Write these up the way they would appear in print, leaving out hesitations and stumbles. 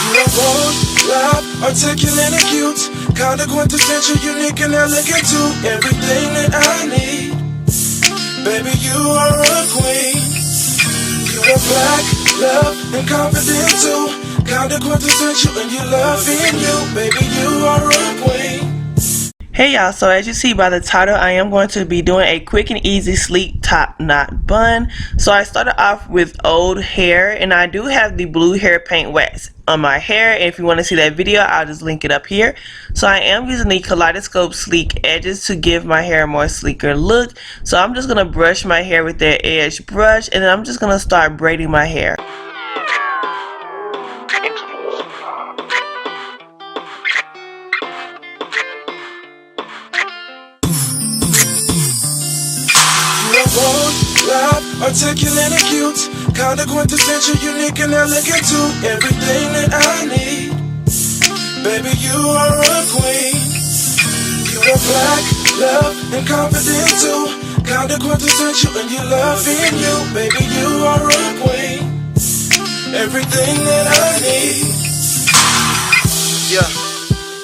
You are bold, loud, articulate and cute, kinda quintessential, unique and elegant too. Everything that I need, baby, you are a queen. You are black, love, and confident too, kinda quintessential, and you love being you, baby, you are a queen. Hey y'all, so as you see by the title, I am going to be doing a quick and easy sleek top knot bun. So I started off with old hair, and I do have the blue hair paint wax on my hair. And if you want to see that video, I'll just link it up here. So I am using the Kaleidoscope sleek edges to give my hair a more sleeker look. So I'm just going to brush my hair with that edge brush, and then I'm just going to start braiding my hair. Bold, loud, articulate and cute, kinda quintessential, unique and elegant too. Everything that I need, baby, you are a queen. You are black, love, and confident too, kinda quintessential, and you love being you, baby, you are a queen. Everything that I need. Yeah,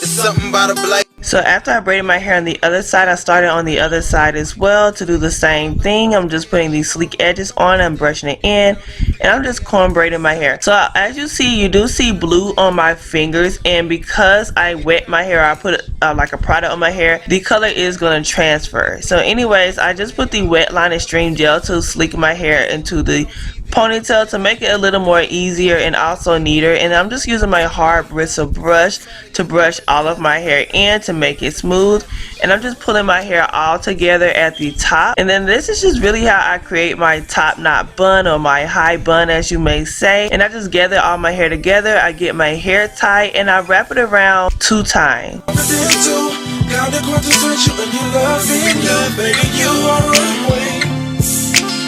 it's something about a black. So after I braided my hair on the other side, I started on the other side as well to do the same thing. I'm just putting these sleek edges on, I'm brushing it in, and I'm just comb braiding my hair. So as you see, you do see blue on my fingers, and because I wet my hair, I put like a product on my hair, the color is going to transfer. So anyways, I just put the Wetline Extreme Gel to sleek my hair into the ponytail to make it a little more easier and also neater. And I'm just using my hard bristle brush to brush all of my hair in to make it smooth, and I'm just pulling my hair all together at the top. And then this is just really how I create my top knot bun, or my high bun as you may say. And I just gather all my hair together, I get my hair tight, and I wrap it around 2 times.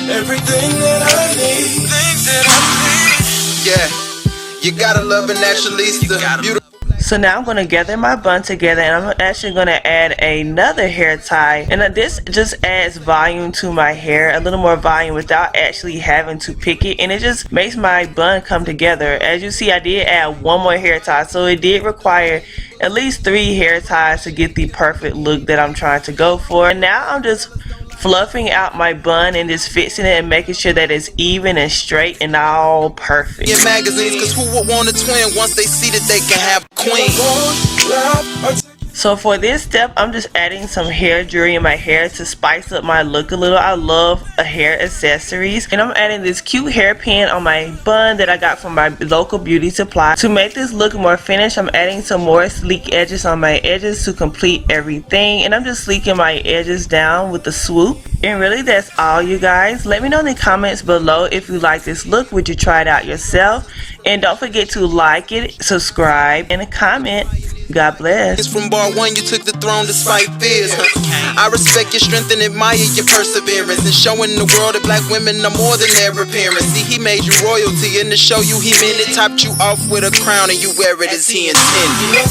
Everything that I need, things that I need. Yeah, you gotta love a naturalista. Beautiful. So now I'm going to gather my bun together, and I'm actually going to add another hair tie, and this just adds volume to my hair, a little more volume without actually having to pick it, and it just makes my bun come together. As you see, I did add one more hair tie, so it did require at least 3 hair ties to get the perfect look that I'm trying to go for. And now I'm just fluffing out my bun and just fixing it and making sure that it's even and straight and all perfect. In magazines, cause who would want a twin once they see that they can have a queen? So for this step, I'm just adding some hair jewelry in my hair to spice up my look a little. I love hair accessories, and I'm adding this cute hairpin on my bun that I got from my local beauty supply. To make this look more finished, I'm adding some more sleek edges on my edges to complete everything, and I'm just sleeking my edges down with the swoop. And really, that's all, you guys. Let me know in the comments below if you like this look. Would you try it out yourself? And don't forget to like it, subscribe, and comment. God bless. It's from bar 1, you took the throne despite fears. I respect your strength and admire your perseverance, and showing the world that black women are more than their appearance. See, he made you royalty, and to show you he meant it, topped you off with a crown, and you wear it as he intended.